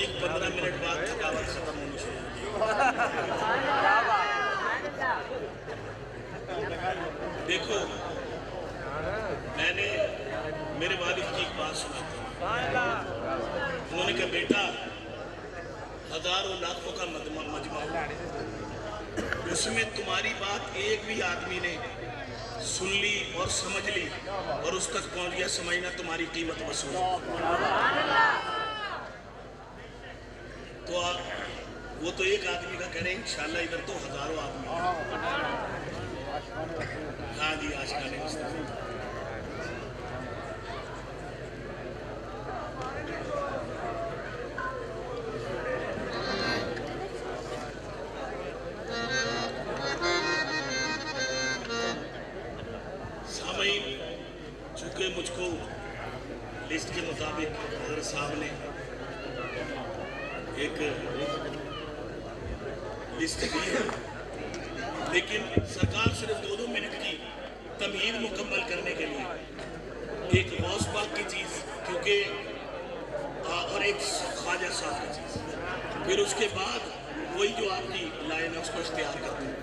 ठीक 15 मिनट बाद थकावट खत्म होनी शुरू होगी। देखो, मैंने मेरे वालिद की एक बात सुनी थी। उन्होंने कहा, बेटा हजारों लाखों का मजमा उसमें तुम्हारी बात एक भी आदमी ने सुन ली और समझ ली और उस तक पहुंच गया, समझना तुम्हारी कीमत वसूल। तो वो तो एक आदमी का करें, इंशाल्लाह इधर तो हजारों आदमी। हाँ जी, आशिकाने मुस्तफा। चूंकि मुझको लिस्ट के मुताबिक हज़रत साहब ने एक लिस्ट दी है, लेकिन सरकार सिर्फ 2-2 मिनट की तमहीद मुकम्मल करने के लिए एक गौस पाक की चीज़, क्योंकि और एक ख्वाजा साहब की चीज़, फिर उसके बाद वही जो आपकी लाइन है उसको इख्तियार करते हैं।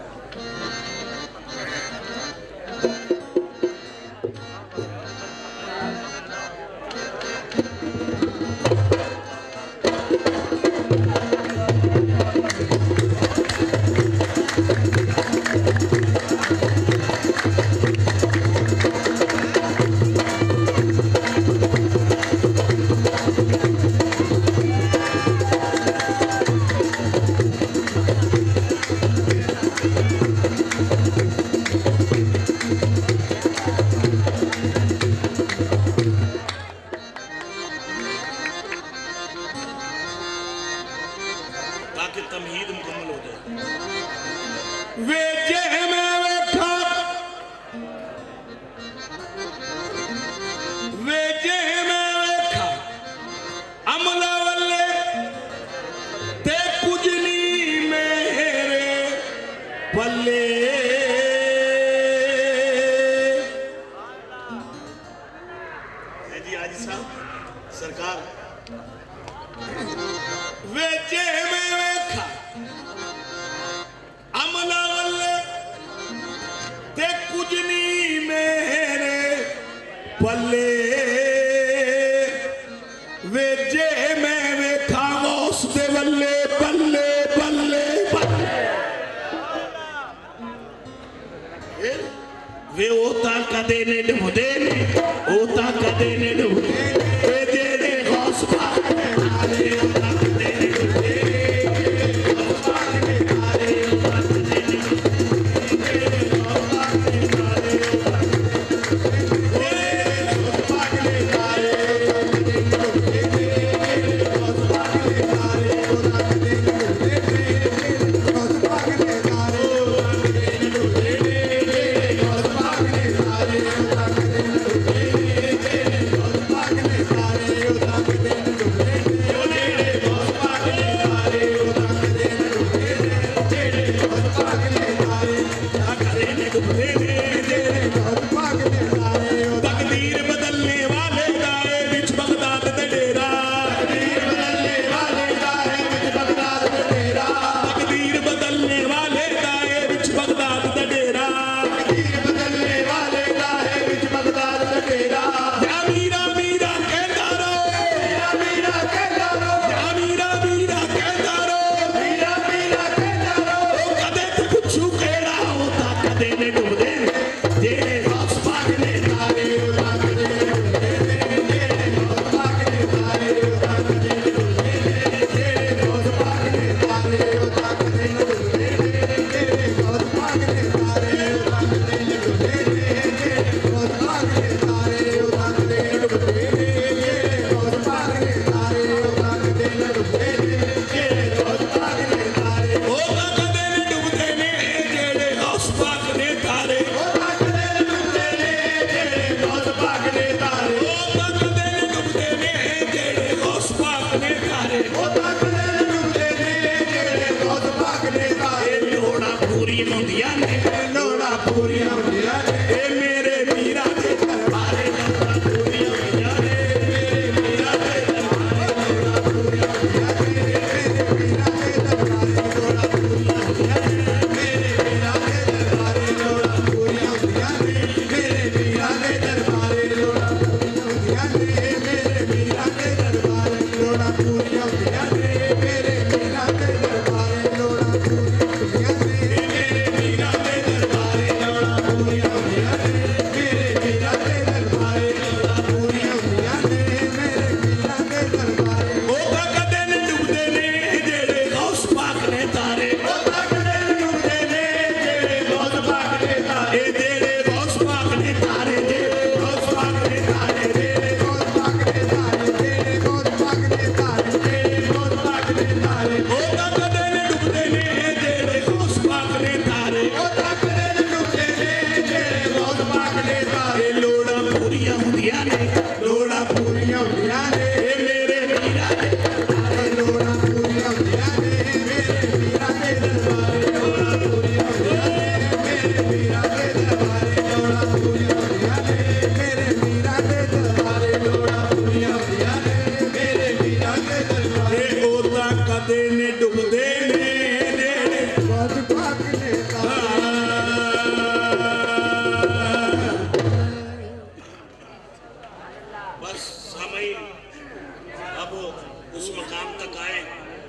तमहीद मुकम्मल हो जाए। वेजे में वेखा, वेजे में वेखा अमला वल्ले ते कुजनी मेरे पल्ले। जी हाजी साहब सरकार, वेजे में वेखा अमला वल्ले ते कुजनी मेरे पल्ले। वेजे में वेखा गौस दे बल्ले बल्ले बल्ले बल्ले। वे ओता कदे ने डुबदे ने, ओता कदे ने डुबदे वे जेड़े गौस पाक दे नाले ओता कदे ने डुबदे।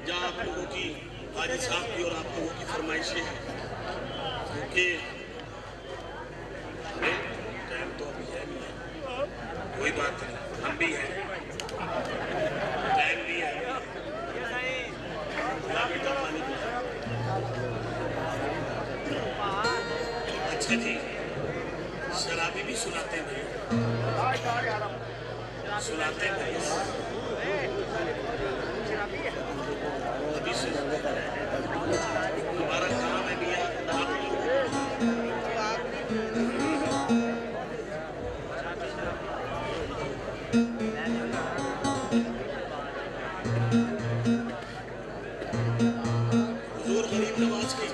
जहाँ आप लोगों की, हाजी साहब की और आप लोगों की फरमाइशें हैं, क्योंकि टाइम तो अभी है नहीं है, कोई बात नहीं, हम भी हैं, टाइम भी है, बेटा पानी पिला। अच्छा जी, शराबी भी सुनाते हैं भैया, सुनाते हैं भैया, अभी सुनाते हैं। हमारा काम है भैया, आप हुजूर गरीब नवाज की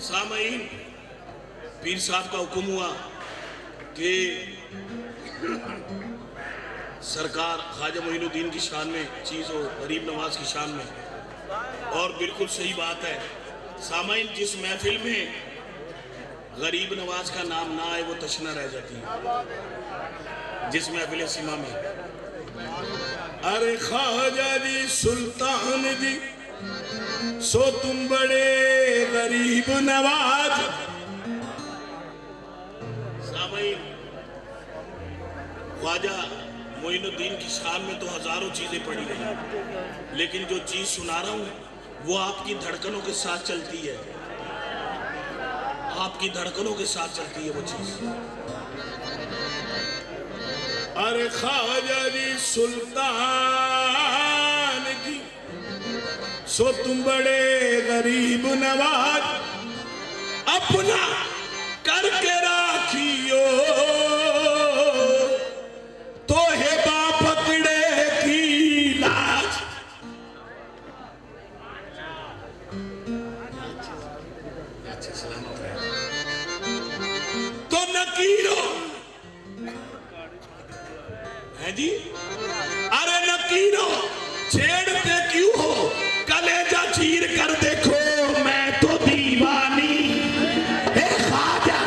सामईन, पीर साहब का हुक्म हुआ कि सरकार ख्वाजा मोइनुद्दीन की शान में चीज़ हो, गरीब नवाज की शान में, और बिल्कुल सही बात है। सामईन, जिस महफिल में गरीब नवाज का नाम ना आए वो तशना रह जाती है, जिस महफिल सीमा में। अरे ख्वाजा जी सुल्तान जी सो तुम बड़े गरीब नवाज। सामईन, ख्वाजा मोइनुद्दीन की शान में तो हजारों चीजें पड़ी रही, लेकिन जो चीज सुना रहा हूं वो आपकी धड़कनों के साथ चलती है, आपकी धड़कनों के साथ चलती है वो चीज। अरे ख्वाजा जी सुल्तान की सो तुम बड़े गरीब नवाज, अपना करके राखियो तो है बापकड़े की लाज। अच्छा सलामत है तो नकीरो है जी। अरे नकीरो छेड़ते क्यों हो, कलेजा चीर कर देखो मैं तो दीवानी है ख्वाजा।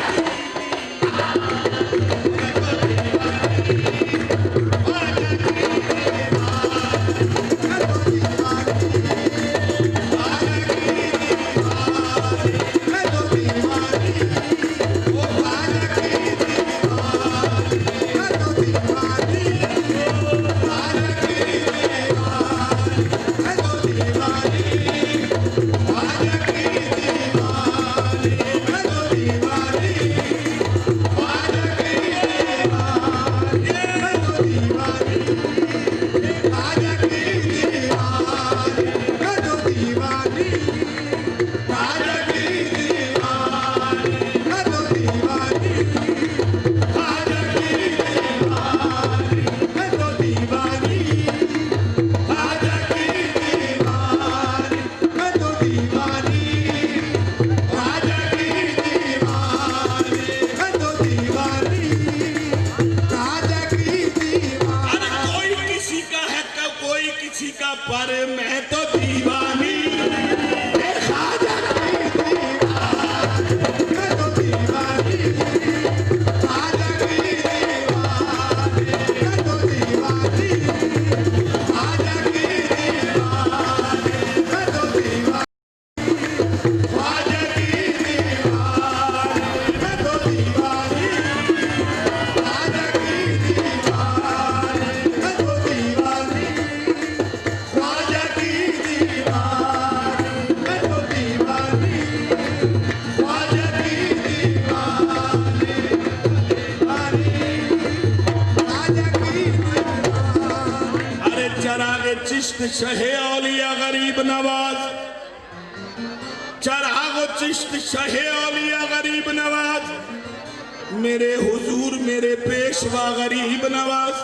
चिश्त शहे औलिया गरीब नवाज, चरागो चिश्त शहे औलिया गरीब नवाज, मेरे हुजूर मेरे पेशवा गरीब नवाज।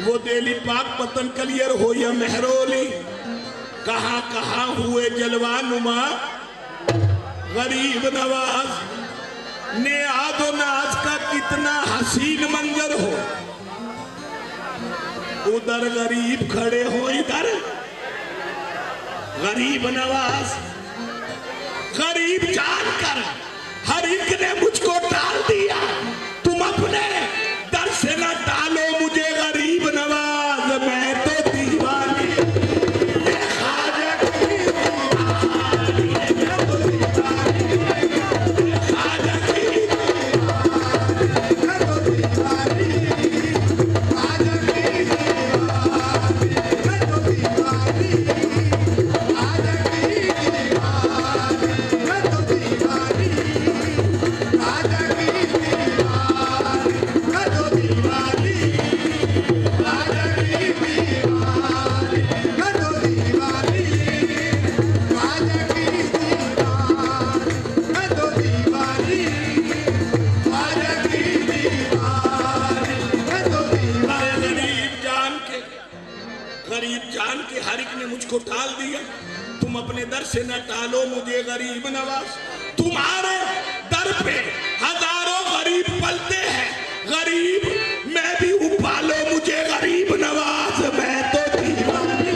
वो दिल्ली पाक पतन कलियर हो या महरोली, कहां कहां हुए जलवा नुमा गरीब नवाज। ने आदो नाज का कितना हसीन मंजर हो, उधर गरीब खड़े हो, इधर गरीब नवाज। गरीब जानकर हर एक ने मुझको टाल दिया, तुम अपने दर से न टालो मुझे गरीब नवाज। मैं तो दीवानी मुझको टाल दिया, तुम अपने दर से न टालो मुझे गरीब नवाज। तुम्हारे दर पे हजारों गरीब पलते हैं, गरीब मैं भी उपालो मुझे गरीब नवाज। मैं तो दीवानी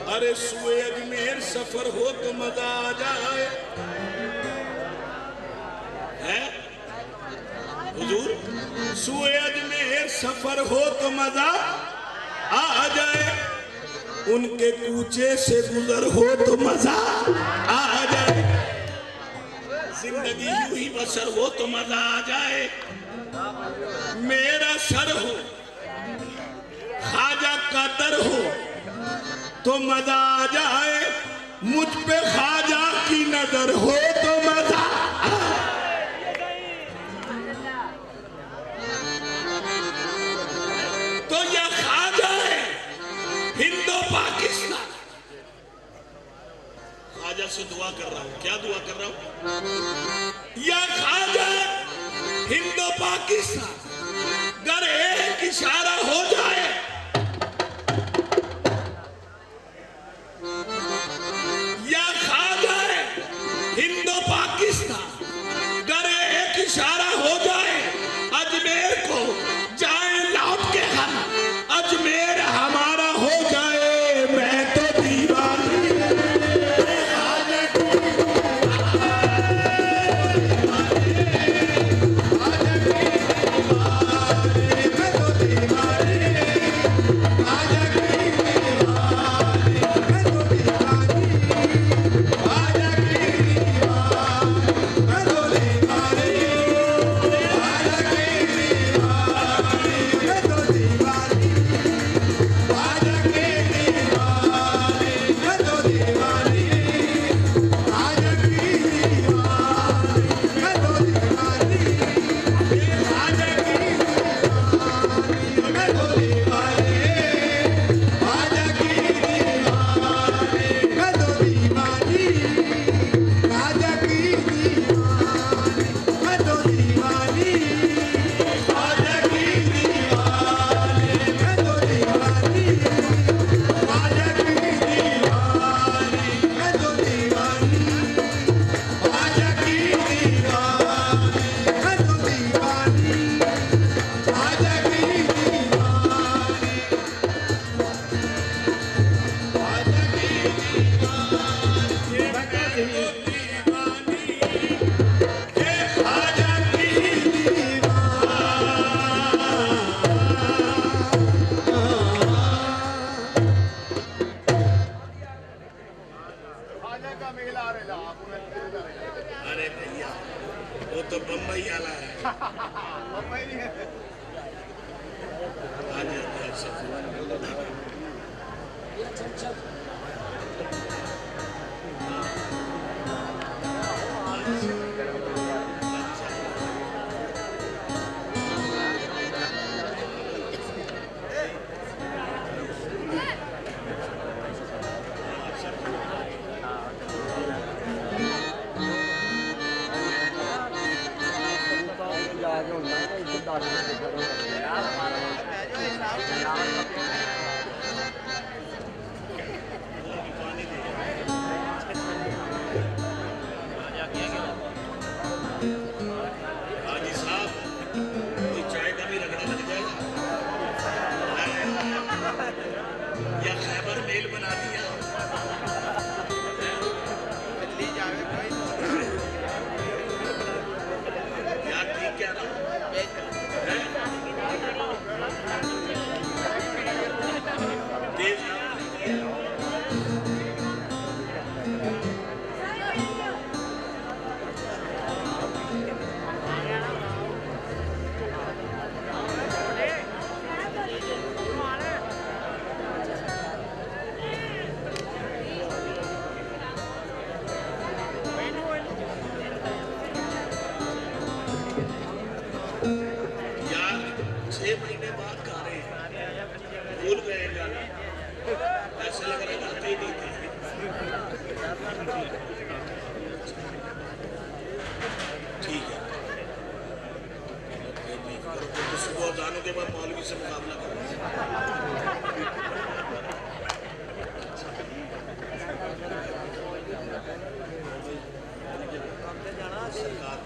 अरे सुए अजमेर सफर हो तो मजा आ जाए, है हुजूर। सुए अजमेर सफर हो तो मजा आ जाए, उनके कूचे से गुजर हो तो मजा आ जाए। जिंदगी यूं ही बसर हो तो मजा आ जाए। मेरा सर हो ख्वाजा का दर हो तो मजा आ जाए, मुझ पे ख्वाजा की नजर हो तो मजा तो यह ख्वाजा है हिंदो पाकिस्तान। ख्वाजा से दुआ कर रहा हूं, क्या दुआ कर रहा हूं? यह ख्वाजा हिंदो पाकिस्तान अगर एक इशारा हो जाए, या ख्वाजा हिंदो पाकिस्तान अगर एक इशारा हो जाए, अजमेर को जाए लौट के हम, अजमेर हमारा हो जाए। मैं तो दीवानी अरे भैया वो तो बम्बई वाला है। हाजी साहब कोई चाय का भी रगड़ा लग जाएगा या खैबर मेल बना दिया यार ठीक क्या रहा तेज यार 6 महीने बाद गा रहे हैं भूल गए गाना ऐसे लग रहा है गाते ही नहीं थे ठीक है तो सुबह गानों के बाद मौलवी से मुकाबला करो सरकार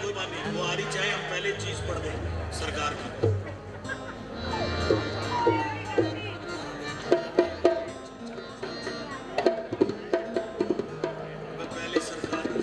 कोई बात नहीं वो आ रही चाहे हम पहले चीज पढ़ दें सरकार की पहले सरकार की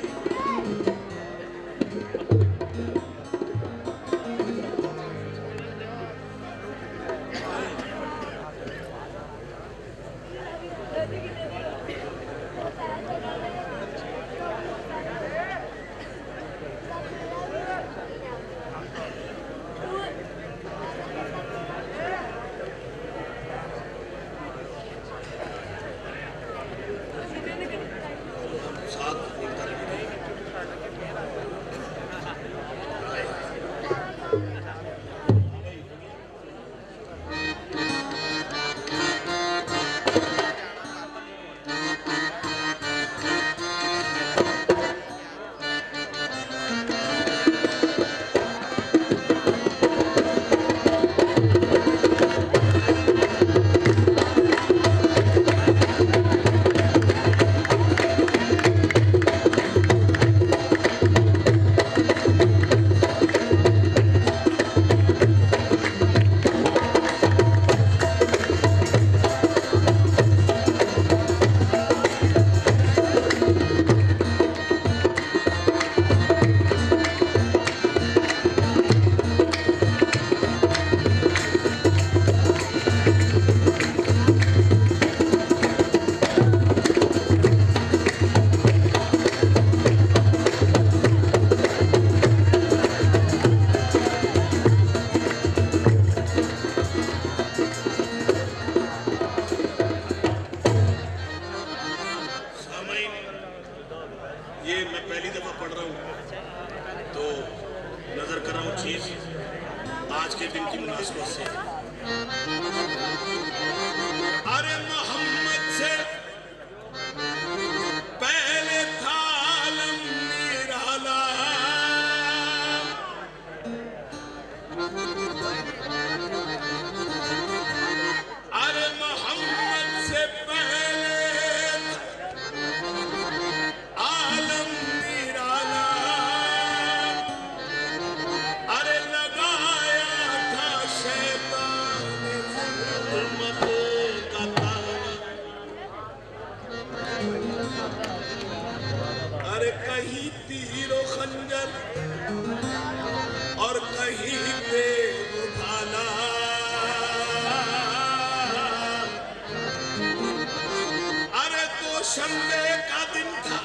शम्मे का दिन था,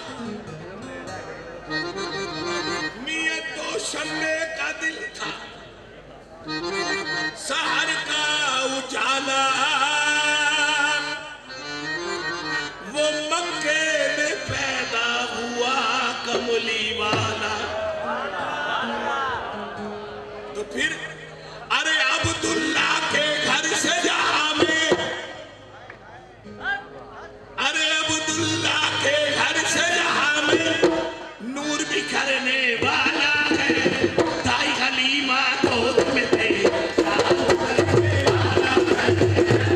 मियां दो शम्मे का दिन था, शहर का उजाला वो मक्के में पैदा हुआ कमली वाला। तो फिर अरे अब्दुल्ला के घर से जहां में, अरे अब्दुल्ला के घर से जहां में नूर बिखरने वाला है, दाई हलीमा गोद में थे, करने वाला है।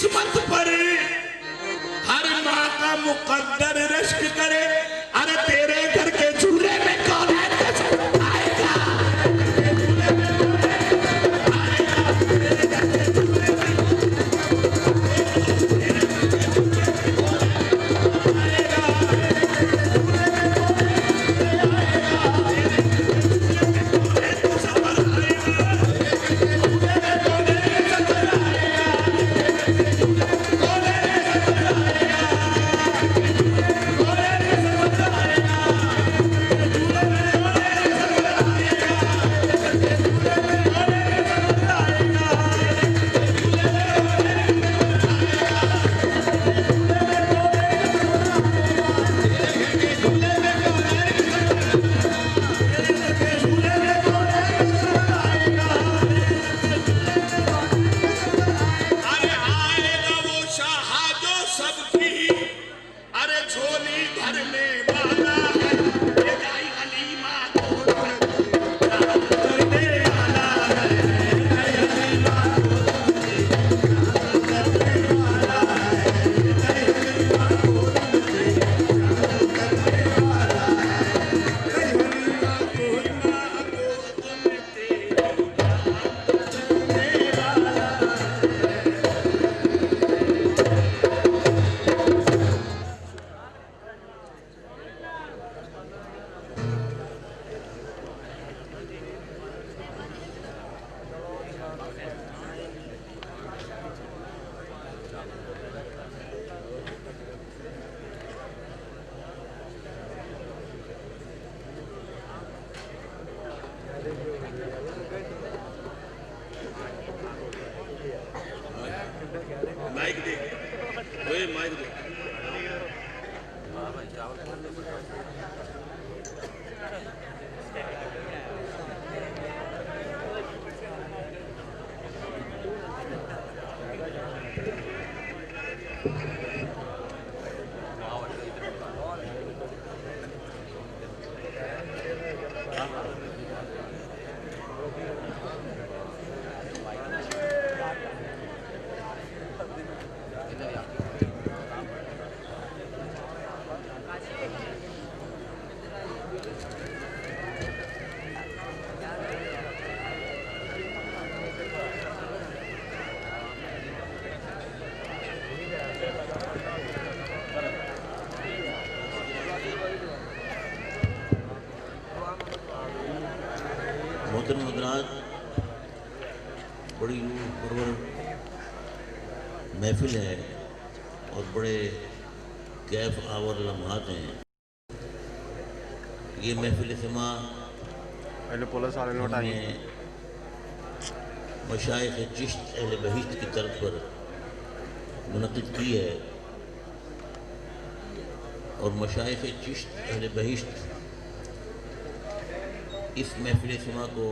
किस्मत पर हर माँ का मुकद्दर रश्क करे। अरे तेरे घर के चूल्हे में कौन है आएगा? माइक दे, ओए माइक दे। मोहतरम हज़रात, बड़ी रूह परवर महफिल है और बड़े कैफ आवर लम्हात हैं। ये महफिल समा हमने मशाइख चिश्त अहले बहिश्त की तरफ पर मुनक़िद की है और मशाइख चिश्त अहले बहिश्त इस महफिल समा को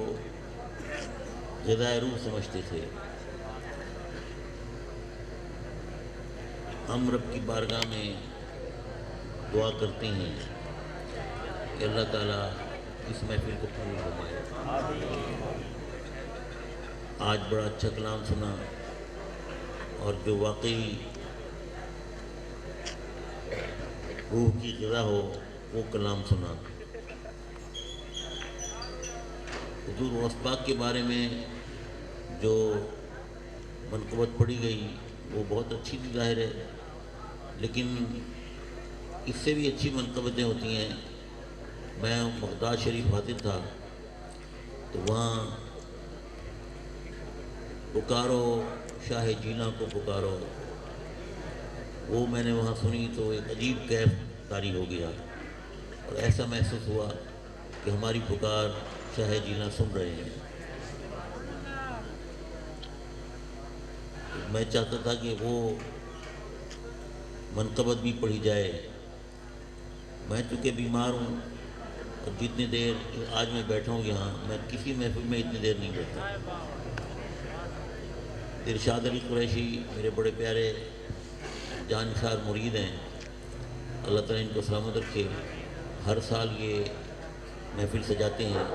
ग़िज़ाए रूह समझते थे। हम रब की बारगाह में दुआ करते हैं कि अल्लाह ताला इस महफिल को कबूल फरमाए। आज बड़ा अच्छा कलाम सुना और जो वाकई रूह की ग़िज़ा हो वो कलाम सुना। हुज़ूर गौस पाक के बारे में जो मनक़बत पढ़ी गई वो बहुत अच्छी थी ज़ाहिर है, लेकिन इससे भी अच्छी मनक़बतें होती हैं। मैं बगदाद शरीफ हाज़िर था तो वहाँ पुकारो शाह जीना को पुकारो, वो मैंने वहाँ सुनी तो एक अजीब कैफ तारी हो गया और ऐसा महसूस हुआ कि हमारी पुकार शाह जीना सुन रहे हैं। मैं चाहता था कि वो मनक़बत भी पढ़ी जाए। मैं चूँकि बीमार हूँ और जितनी देर आज मैं बैठा हूँ यहाँ, मैं किसी महफिल में इतनी देर नहीं बैठा। इरशाद अली कुरैशी मेरे बड़े प्यारे जानसार मुरीद हैं, अल्लाह ताला इनको सलामत रखे। हर साल ये महफिल सजाते हैं।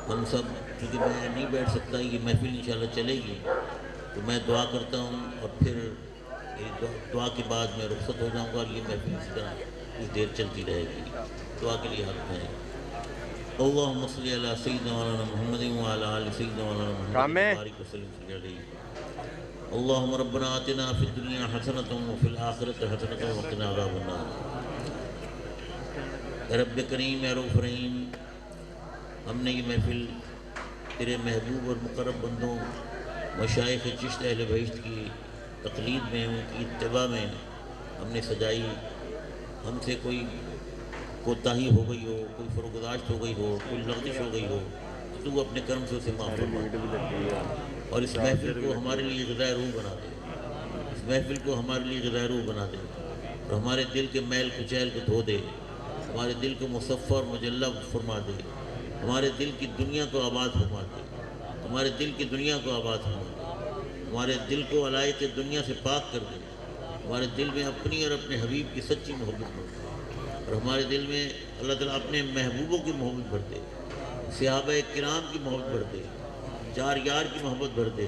हम सब, क्योंकि मैं नहीं बैठ सकता, ये महफिल इंशाल्लाह चलेगी तो मैं दुआ करता हूँ और फिर मेरी दुआ के बाद मैं रुखसत हो जाऊँगा और ये महफिल इसी तरह कुछ देर चलती रहेगी। दुआ के लिए हाथ में अल्लाहुम्मा सल्ली अला सय्यिदिना मौलाना मुहम्मदिन व अला आलि सय्यिदिना मौलाना मुहम्मदिन व बारिक व सल्लिम अलैहि। अल्लाहुम्मा रब्बना आतिना फिद दुनिया हसनतन व फिल आखिरति हसनतन व क़िना अज़ाबन्नार। रब्ब करीम रऊफ़ रहीम, हमने ये महफिल तेरे महबूब और मुक़र्रब बंदों मशाइख़ चिश्त अहले बहिश्त की तक़लीद में, उनकी इत्तिबा में हमने सजाई। हमसे कोई कोताही हो गई हो, कोई फ़रोगदाश्त हो गई हो, कोई लग़ज़िश हो गई हो, तो तू अपने कर्म से उसे माफ़ फरमा और इस महफिल को हमारे लिए ग़िज़ाए रूह बना दे। इस महफिल को हमारे लिए ग़िज़ाए रूह बना दे और हमारे दिल के मैल कुचैल को धो दे। हमारे दिल को मुसफ़्फ़ा और मुजल्ला फरमा दे। हमारे दिल की दुनिया को आबाद फरमा दे। हमारे दिल की दुनिया को आबाद फरमा दे। हमारे दिल को अलायत दुनिया से पाक कर दे। हमारे दिल में अपनी और अपने हबीब की सच्ची मोहब्बत भर दे और हमारे दिल में अल्लाह ताला अपने महबूबों की मोहब्बत भर दे, सहाबा किराम की मोहब्बत भर दे, चार यार की मोहब्बत भर दे,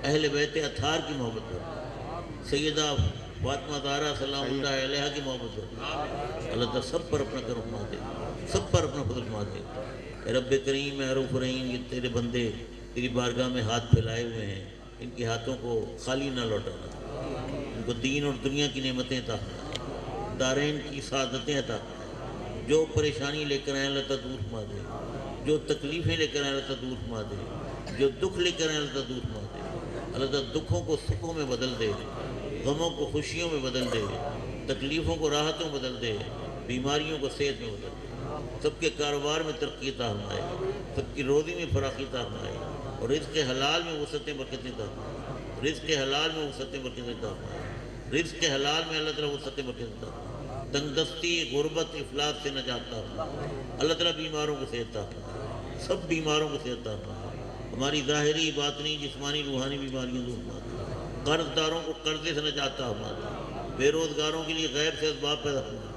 अहले बैत अथार की मोहब्बत भर दे, सैयदा फातिमा ज़हरा सलामुल्लाह अलैहा की मोहब्बत भर दे। अल्लाह ताला सब पर अपना करम फरमा दे, सब पर अपना फज़ल फरमा दे। रब्बे करीम रऊफ़ रहीम, ये तेरे बंदे तेरी बारगाह में हाथ फैलाए हुए हैं, इनके हाथों को खाली ना लौटाना। इनको दीन और दुनिया की नेमतें अता फरमा, दारैन की सादतें अता फरमा। जो परेशानी लेकर आए अल्लाह ताला दूर फरमा दे, जो तकलीफ़ें लेकर आए अल्लाह ताला दूर फरमा दे, जो दुख लेकर आए अल्लाह ताला दूर फरमा दे। अल्लाह ताला दुखों को सुखों में बदल दे, गमों को खुशियों में बदल दे, तकलीफ़ों को राहतों में बदल दे, बीमारियों को सेहत में बदल दे। सबके कारोबार में तरक्की अता फरमाए, सबकी रोज़ी में फराखी अता फरमाए और रिज़्क़ हलाल में वसअतें बरकतें अता फरमाए। रिज़्क़ हलाल में वसअतें बरकतें अता फरमाए। रिज़्क़ हलाल में अल्लाह ताला वसअतें बरकतें अता फरमाए। तंगदस्ती, गुर्बत, इफ़लास से नजात अता फरमाए। अल्लाह ताला बीमारों को सेहत अता फरमाए, सब बीमारों को सेहत अता फरमाए। हमारी ज़ाहिरी, बातिनी, जिस्मानी, रूहानी बीमारियाँ दूर फरमा दे। कर्ज़दारों को कर्ज़े से नजात अता फरमा दे। बेरोज़गारों के लिए गैब से असबाब पैदा फरमा दे।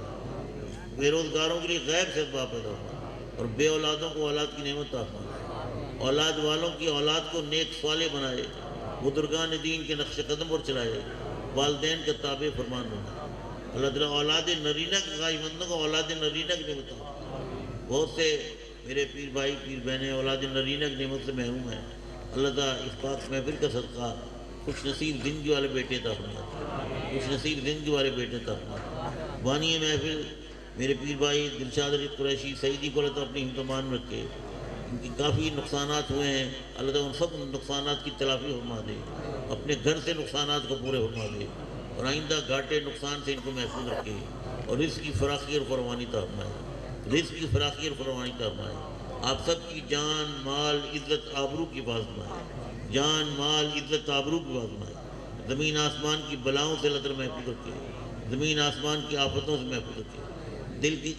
बेरोज़गारों के लिए गैब से असबाब पैदा फरमा और बे औलादों को औलाद की नेमत अता फरमा। औलाद वालों की औलाद को नेक साले बनाए, बुजुर्गान दीन के नक्श कदम पर चलाए, वालदैन का ताबे फरमान बना। अल्लाह ताला औलाद नरीना के ग़ाइबंदों को औलाद नरीना की नेमत अता फरमा। बहुत से मेरे पीर भाई पीर बहनें औलाद नरीना की नेमत से महरूम हैं। अल्लाह ताला इस पाक महफिल का सदका खुश नसीब ज़िंदगी वाले बेटे अता फरमा, खुश नसीब ज़िंदगी वाले बेटे अता फरमा। बानी महफिल मेरे पीर भाई दिलशाद अली कुरैशी सईदी को अल्लाह ताला अपनी हिम्मतमान में रखे। इनकी काफ़ी नुकसानात हुए हैं, अल्लाह ताला उन सब नुकसानात की तलाफ़ी फरमा दे, अपने घर से नुकसानात को पूरे फरमा दे और आइंदा घाटे नुकसान से इनको महफूज रखे और रिज़्क़ की फराखी और फरमानी अता फरमाए, रिज़्क़ की फराखी और फरमानी अता फरमाए। आप सब की जान माल इज़्ज़त आबरू की हिफाज़त फरमाए, जान माल इज़्ज़त आबरू की हिफाज़त फरमाए। ज़मीन आसमान की बलाओं से अल्लाह ताला महफूज रखे, ज़मीन आसमान की आफतों से महफूज रखे। दिल की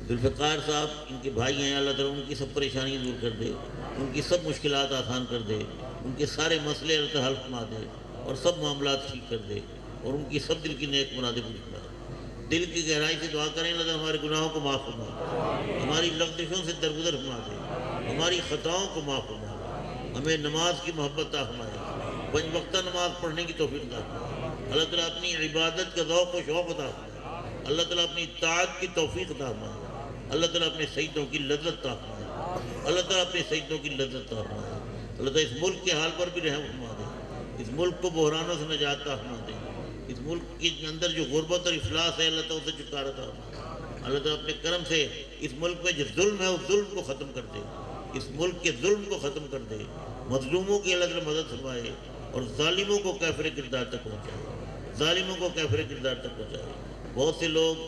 जुल्फ़िकार साहब इनके भाई हैं, अल्लाह ताला उनकी सब परेशानियाँ दूर कर दे, उनकी सब मुश्किलात आसान कर दे, उनके सारे मसले अल्लाह ताला हल फरमा दे और सब मामलात ठीक कर दे और उनकी सब दिल की नेक मुरादें पूरी फरमा दे। दिल की गहराई से दुआ करें अल्लाह ताला हमारे गुनाहों को माफ़ फरमा दे, हमारी लग़ज़िशों से दरगुजर फरमा दे, हमारी ख़ताओं को माफ़ फरमा दे, हमें नमाज की मोहब्बत अता फरमाए, पंज वक्ता नमाज पढ़ने की तौफ़ीक़ अता फरमाए। अल्लाह ताला अपनी इबादत का ज़ौक़ व शौक़ अता फरमाए, अल्लाह ताला अपनी इत्ताअत की तौफ़ीक़ अता फरमाए, अल्लाह ताला अपने सजदों की लज़्ज़त अता फरमाए, अल्लाह ताला अपने सजदों की लज़्ज़त अता फरमाए। अल्लाह ताला इस मुल्क के हाल पर भी रहम फरमा दे, इस मुल्क को बहरानों से निजात अता फरमा दे, इस मुल्क के अंदर जो गुर्बत और इफलास है अल्लाह ताला उसे छुटकारा अता फरमा। अल्लाह ताला अपने करम से इस मुल्क में जो जुल्म है उस जुल्म को ख़त्म कर दे, इस मुल्क के जुल्म को ख़त्म कर दे, मज़लूमों की अल्लाह ताला मदद फरमाए और ज़ालिमों को कैफ़िर किरदार तक पहुँचाए, ज़ालिमों को कैफ़िर किरदार तक पहुँचाए। बहुत से लोग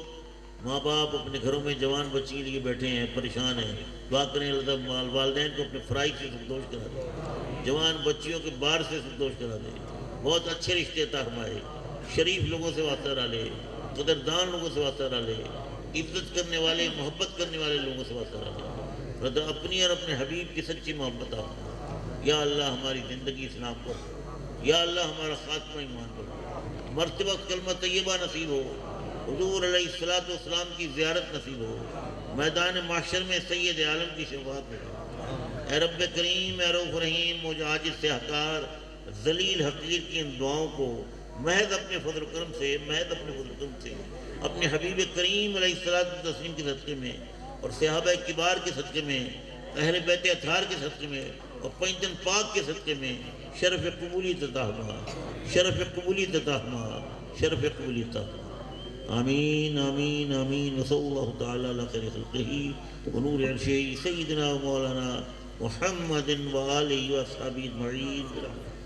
माँ बाप अपने घरों में जवान बच्ची के लिए बैठे हैं, परेशान हैं, दुआ करें अल्लाह ताला वालिदैन को अपने फ़राइज़ से संतोष करा दे, जवान बच्चियों के बार से संतोष करा दे, बहुत अच्छे रिश्ते अता फरमाए, शरीफ लोगों से वास्ता डाले, कदरदान लोगों से वास्ता डाले, इज्जत करने वाले मोहब्बत करने वाले लोगों से वास्ता डाले। अल्लाह ताला अपनी और अपने हबीब की सच्ची मोहब्बत अता फरमाए। या अल्लाह हमारी ज़िंदगी इस्लाम पर, या अल्लाह हमारा ख़ात्मा ईमान पर, मर्तबा कलमा तैयबा नसीब हो, हुजूर अलैहिस्सलाम की ज़ियारत नसीब हो, मैदान माशर में सैयद आलम की शफ़ाअत हो। ए रब्ब करीम, ए रऊफ़ रहीम, मुझ आजिज़ से हक़ार ज़लील हक़ीर की इन दुआओं को महज अपने फज़ल करम से, महज अपने फज़ल करम से, अपने हबीब करीम अलैहिस्सलातु तस्लीम के सदक़े में और सहाबा किबार के सदक़े में, अहले बैत अताहार के सदक़े में और पंजन पाक के सदक़े में शरफ़ कबूली अता फरमा, शरफ़ कबूली अता फरमा, शरफ़ कबूली अता फरमा। आमीन आमीन आमीन। वसल्लल्लाहु तआला अला खैरि खल्क़िही व नूरि अर्शिही सय्यिदिना व मौलाना मुहम्मदिन व आलिहि व अस्हाबिही अजमईन।